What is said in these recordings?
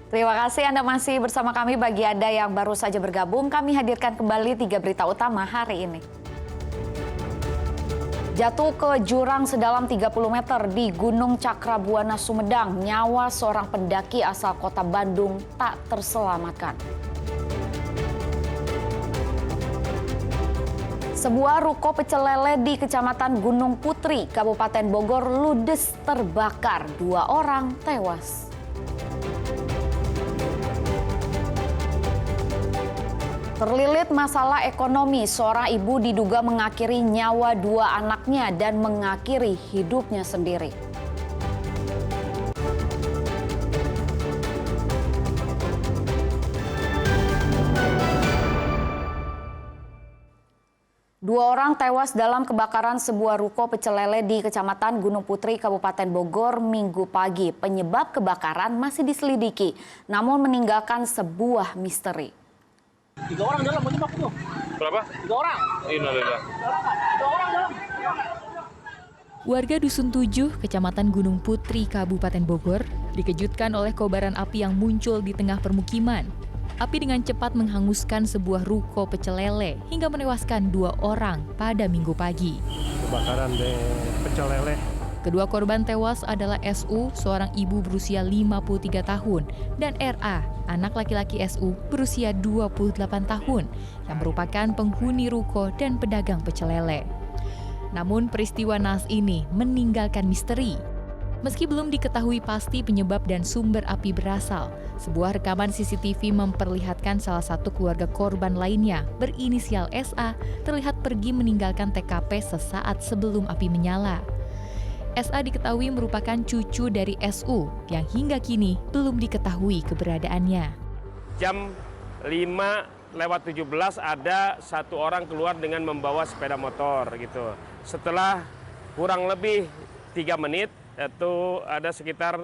Terima kasih Anda masih bersama kami. Bagi Anda yang baru saja bergabung, kami hadirkan kembali 3 berita utama hari ini. Jatuh ke jurang sedalam 30 meter di Gunung Cakrabuana, Sumedang. Nyawa seorang pendaki asal kota Bandung tak terselamatkan. Sebuah ruko pecel lele di Kecamatan Gunung Putri, Kabupaten Bogor ludes terbakar. 2 orang tewas. Terlilit masalah ekonomi, seorang ibu diduga mengakhiri nyawa 2 anaknya dan mengakhiri hidupnya sendiri. Dua orang tewas dalam kebakaran sebuah ruko pecel lele di Kecamatan Gunung Putri, Kabupaten Bogor, Minggu pagi. Penyebab kebakaran masih diselidiki, namun meninggalkan sebuah misteri. 3 orang dalam, menjebak tuh. Berapa? 3 orang. Innalillahi. 3 orang dalam. Warga Dusun 7, Kecamatan Gunung Putri, Kabupaten Bogor, dikejutkan oleh kobaran api yang muncul di tengah permukiman. Api dengan cepat menghanguskan sebuah ruko pecel lele hingga menewaskan 2 orang pada Minggu pagi. Kebakaran di pecel lele. Kedua korban tewas adalah SU, seorang ibu berusia 53 tahun, dan RA, anak laki-laki SU berusia 28 tahun, yang merupakan penghuni ruko dan pedagang pecel lele. Namun peristiwa naas ini meninggalkan misteri. Meski belum diketahui pasti penyebab dan sumber api berasal, sebuah rekaman CCTV memperlihatkan salah satu keluarga korban lainnya berinisial SA terlihat pergi meninggalkan TKP sesaat sebelum api menyala. SA diketahui merupakan cucu dari SU yang hingga kini belum diketahui keberadaannya. Jam 5:17 ada 1 orang keluar dengan membawa sepeda motor gitu. Setelah kurang lebih 3 menit, itu ada sekitar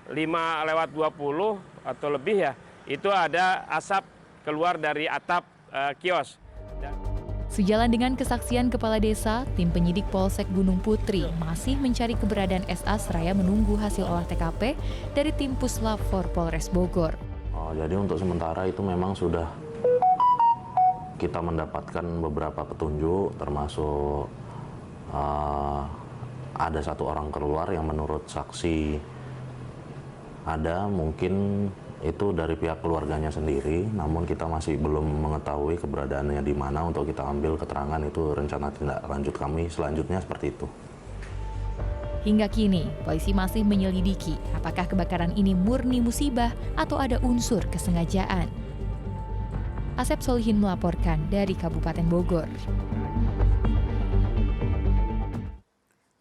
5:20 atau lebih ya, itu ada asap keluar dari atap kios. Sejalan dengan kesaksian Kepala Desa, tim penyidik Polsek Gunung Putri masih mencari keberadaan SA seraya menunggu hasil olah TKP dari tim Puslap 4 Polres Bogor. Jadi untuk sementara itu memang sudah kita mendapatkan beberapa petunjuk, termasuk ada 1 orang keluar yang menurut saksi ada mungkin itu dari pihak keluarganya sendiri, namun kita masih belum mengetahui keberadaannya di mana untuk kita ambil keterangan. Itu rencana tindak lanjut kami selanjutnya seperti itu. Hingga kini, polisi masih menyelidiki apakah kebakaran ini murni musibah atau ada unsur kesengajaan. Asep Solihin melaporkan dari Kabupaten Bogor.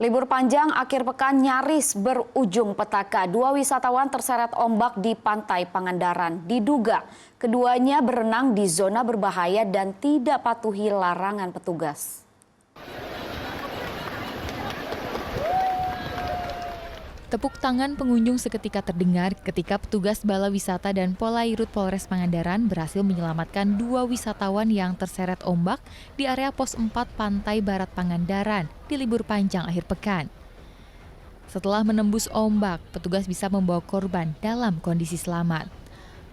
Libur panjang akhir pekan nyaris berujung petaka. 2 wisatawan terseret ombak di pantai Pangandaran. Diduga keduanya berenang di zona berbahaya dan tidak patuhi larangan petugas. Tepuk tangan pengunjung seketika terdengar ketika petugas Bala Wisata dan Polairut Polres Pangandaran berhasil menyelamatkan 2 wisatawan yang terseret ombak di area pos 4 Pantai Barat Pangandaran di libur panjang akhir pekan. Setelah menembus ombak, petugas bisa membawa korban dalam kondisi selamat.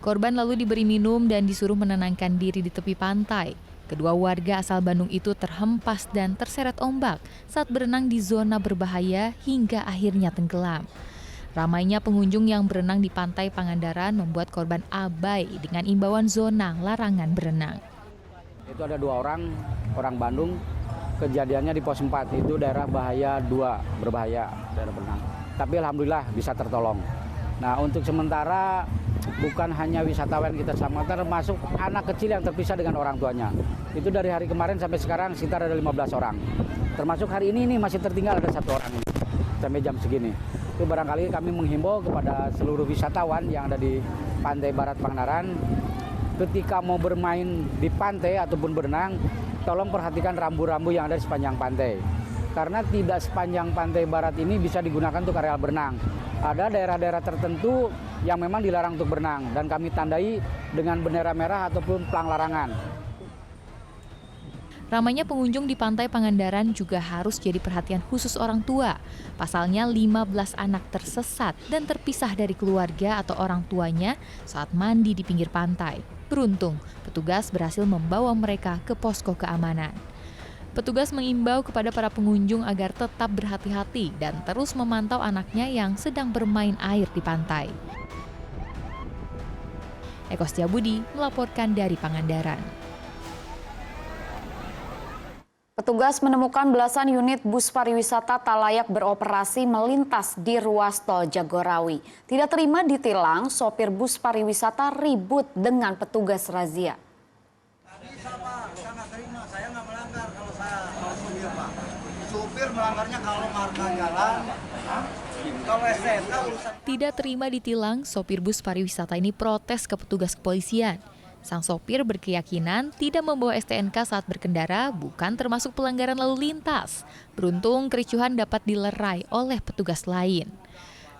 Korban lalu diberi minum dan disuruh menenangkan diri di tepi pantai. Kedua warga asal Bandung itu terhempas dan terseret ombak saat berenang di zona berbahaya hingga akhirnya tenggelam. Ramainya pengunjung yang berenang di pantai Pangandaran membuat korban abai dengan imbauan zona larangan berenang. Itu ada 2 orang Bandung, kejadiannya di pos 4, itu daerah bahaya 2, berbahaya, daerah berenang. Tapi alhamdulillah bisa tertolong. Nah untuk sementara bukan hanya wisatawan kita selamatkan, termasuk anak kecil yang terpisah dengan orang tuanya. Itu dari hari kemarin sampai sekarang sekitar ada 15 orang. Termasuk hari ini masih tertinggal ada 1 orang ini, sampai jam segini. Itu barangkali kami menghimbau kepada seluruh wisatawan yang ada di Pantai Barat Pangandaran, ketika mau bermain di pantai ataupun berenang, tolong perhatikan rambu-rambu yang ada di sepanjang pantai. Karena tidak sepanjang pantai barat ini bisa digunakan untuk areal berenang. Ada daerah-daerah tertentu yang memang dilarang untuk berenang dan kami tandai dengan bendera merah ataupun pelang larangan. Ramainya pengunjung di Pantai Pangandaran juga harus jadi perhatian khusus orang tua. Pasalnya 15 anak tersesat dan terpisah dari keluarga atau orang tuanya saat mandi di pinggir pantai. Beruntung, petugas berhasil membawa mereka ke posko keamanan. Petugas mengimbau kepada para pengunjung agar tetap berhati-hati dan terus memantau anaknya yang sedang bermain air di pantai. Eko Setiabudi melaporkan dari Pangandaran. Petugas menemukan belasan unit bus pariwisata tak layak beroperasi melintas di ruas tol Jagorawi. Tidak terima ditilang, sopir bus pariwisata ribut dengan petugas razia. Tadi sama, saya nggak terima, saya nggak melanggar kalau supir Pak. Supir melanggarnya kalau marka jalan, kalau STNK urusan. Tidak terima ditilang, sopir bus pariwisata ini protes ke petugas kepolisian. Sang sopir berkeyakinan tidak membawa STNK saat berkendara bukan termasuk pelanggaran lalu lintas. Beruntung kericuhan dapat dilerai oleh petugas lain.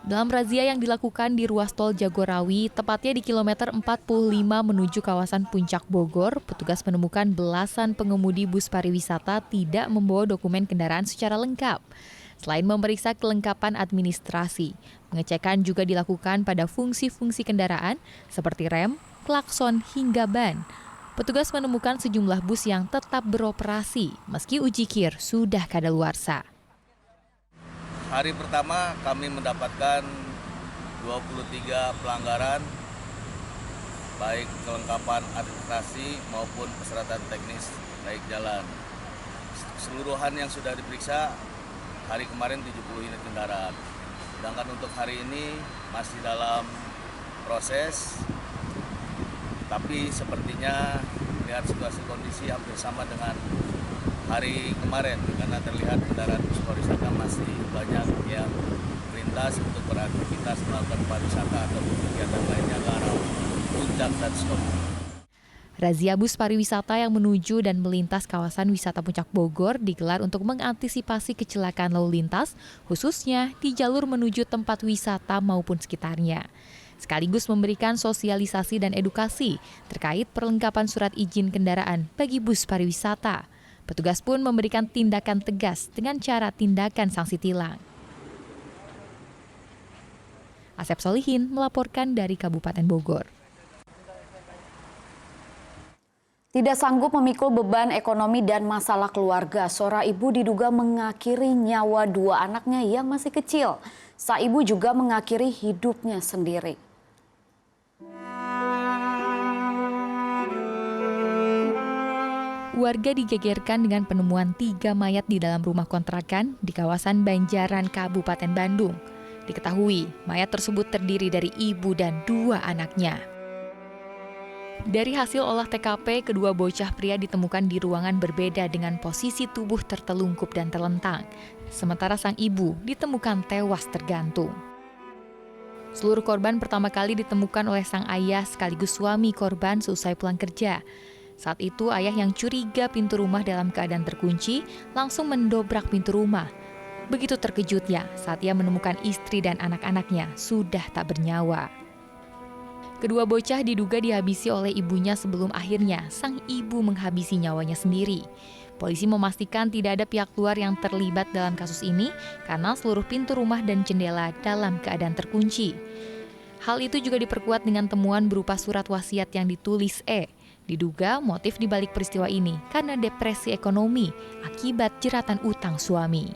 Dalam razia yang dilakukan di ruas tol Jagorawi, tepatnya di kilometer 45 menuju kawasan Puncak Bogor, petugas menemukan belasan pengemudi bus pariwisata tidak membawa dokumen kendaraan secara lengkap. Selain memeriksa kelengkapan administrasi, pengecekan juga dilakukan pada fungsi-fungsi kendaraan seperti rem, klakson hingga ban. Petugas menemukan sejumlah bus yang tetap beroperasi meski uji kir sudah kadaluarsa. Hari pertama kami mendapatkan 23 pelanggaran baik kelengkapan administrasi maupun persyaratan teknis baik jalan. Keseluruhan yang sudah diperiksa hari kemarin 70 unit kendaraan. Sedangkan untuk hari ini masih dalam proses. Tapi sepertinya melihat situasi kondisi hampir sama dengan hari kemarin karena terlihat kendaraan bus pariwisata masih banyak yang melintas untuk beraktivitas melakukan pariwisata atau kegiatan lainnya ke arah puncak dan seterusnya. Razia bus pariwisata yang menuju dan melintas kawasan wisata Puncak Bogor digelar untuk mengantisipasi kecelakaan lalu lintas, khususnya di jalur menuju tempat wisata maupun sekitarnya. Sekaligus memberikan sosialisasi dan edukasi terkait perlengkapan surat izin kendaraan bagi bus pariwisata. Petugas pun memberikan tindakan tegas dengan cara tindakan sanksi tilang. Asep Solihin melaporkan dari Kabupaten Bogor. Tidak sanggup memikul beban ekonomi dan masalah keluarga, seorang ibu diduga mengakhiri nyawa dua anaknya yang masih kecil. Sang ibu juga mengakhiri hidupnya sendiri. Warga digegerkan dengan penemuan 3 mayat di dalam rumah kontrakan di kawasan Banjaran, Kabupaten Bandung. Diketahui, mayat tersebut terdiri dari ibu dan 2 anaknya. Dari hasil olah TKP, kedua bocah pria ditemukan di ruangan berbeda dengan posisi tubuh tertelungkup dan terlentang. Sementara sang ibu ditemukan tewas tergantung. Seluruh korban pertama kali ditemukan oleh sang ayah sekaligus suami korban seusai pulang kerja. Saat itu ayah yang curiga pintu rumah dalam keadaan terkunci langsung mendobrak pintu rumah. Begitu terkejutnya saat ia menemukan istri dan anak-anaknya sudah tak bernyawa. Kedua bocah diduga dihabisi oleh ibunya sebelum akhirnya sang ibu menghabisi nyawanya sendiri. Polisi memastikan tidak ada pihak luar yang terlibat dalam kasus ini karena seluruh pintu rumah dan jendela dalam keadaan terkunci. Hal itu juga diperkuat dengan temuan berupa surat wasiat yang ditulis E. Diduga motif dibalik peristiwa ini karena depresi ekonomi akibat jeratan utang suami.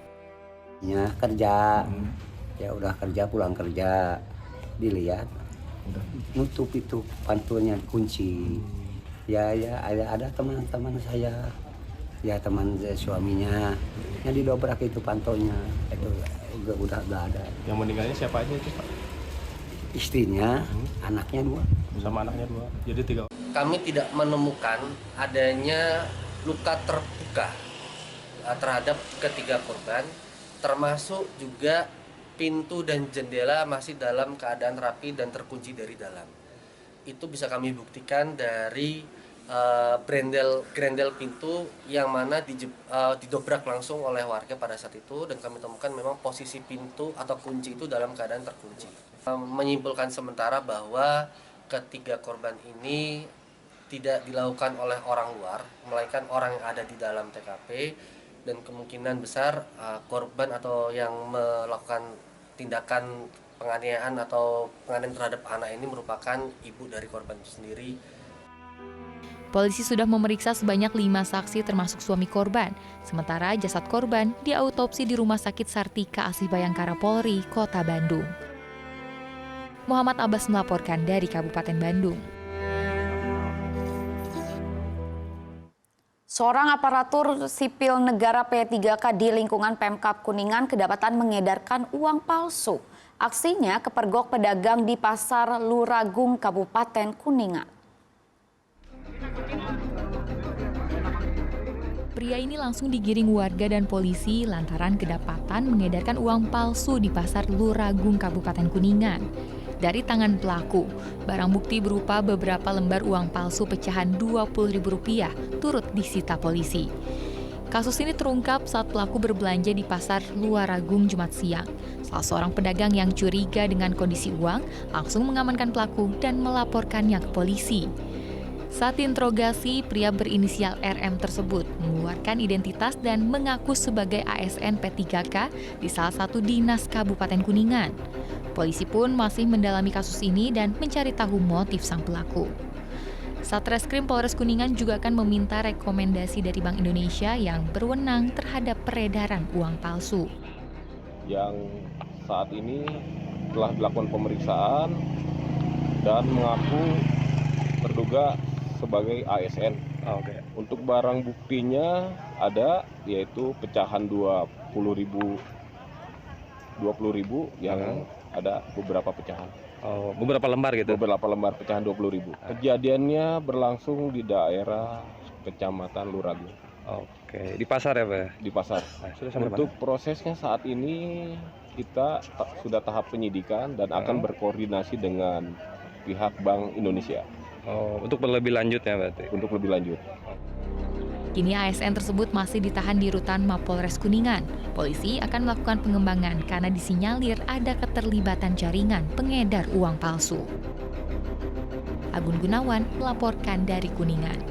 Ya kerja, ya udah kerja pulang kerja, dilihat nutup itu pantulnya kunci. Ya ada teman-teman saya, ya teman suaminya yang didobrak itu pantulnya, itu udah gak ada. Yang meninggalnya siapa aja itu Pak? Istrinya, anaknya 2. Sama anaknya 2, jadi 3. Kami tidak menemukan adanya luka terbuka terhadap ketiga korban, termasuk juga pintu dan jendela masih dalam keadaan rapi dan terkunci dari dalam. Itu bisa kami buktikan dari grendel pintu yang mana didobrak langsung oleh warga pada saat itu, dan kami temukan memang posisi pintu atau kunci itu dalam keadaan terkunci. Menyimpulkan sementara bahwa ketiga korban ini tidak dilakukan oleh orang luar, melainkan orang yang ada di dalam TKP, dan kemungkinan besar korban atau yang melakukan tindakan penganiayaan atau penganiayaan terhadap anak ini merupakan ibu dari korban itu sendiri. Polisi sudah memeriksa sebanyak 5 saksi termasuk suami korban. Sementara jasad korban diautopsi di Rumah Sakit Sartika Asih Bayangkara Polri, Kota Bandung. Muhammad Abbas melaporkan dari Kabupaten Bandung. Seorang aparatur sipil negara P3K di lingkungan Pemkab Kuningan kedapatan mengedarkan uang palsu. Aksinya kepergok pedagang di Pasar Luragung, Kabupaten Kuningan. Pria ini langsung digiring warga dan polisi lantaran kedapatan mengedarkan uang palsu di Pasar Luragung, Kabupaten Kuningan. Dari tangan pelaku, barang bukti berupa beberapa lembar uang palsu pecahan Rp20.000 turut disita polisi. Kasus ini terungkap saat pelaku berbelanja di Pasar Luragung Jumat siang. Salah seorang pedagang yang curiga dengan kondisi uang langsung mengamankan pelaku dan melaporkannya ke polisi. Saat diinterogasi, pria berinisial RM tersebut mengeluarkan identitas dan mengaku sebagai ASN P3K di salah satu dinas Kabupaten Kuningan. Polisi pun masih mendalami kasus ini dan mencari tahu motif sang pelaku. Satreskrim Polres Kuningan juga akan meminta rekomendasi dari Bank Indonesia yang berwenang terhadap peredaran uang palsu. Yang saat ini telah dilakukan pemeriksaan dan mengaku terduga sebagai ASN. Untuk barang buktinya ada, yaitu pecahan 20.000 yang ada beberapa pecahan. Beberapa lembar gitu? Beberapa lembar pecahan 20.000. Kejadiannya berlangsung di daerah Kecamatan Luragung. Oke, di pasar ya Pak? Di pasar. Untuk prosesnya saat ini kita sudah tahap penyidikan dan akan berkoordinasi dengan pihak Bank Indonesia. Untuk lebih lanjut ya berarti? Untuk lebih lanjut. Kini ASN tersebut masih ditahan di Rutan Mapolres Kuningan. Polisi akan melakukan pengembangan karena disinyalir ada keterlibatan jaringan pengedar uang palsu. Agun Gunawan melaporkan dari Kuningan.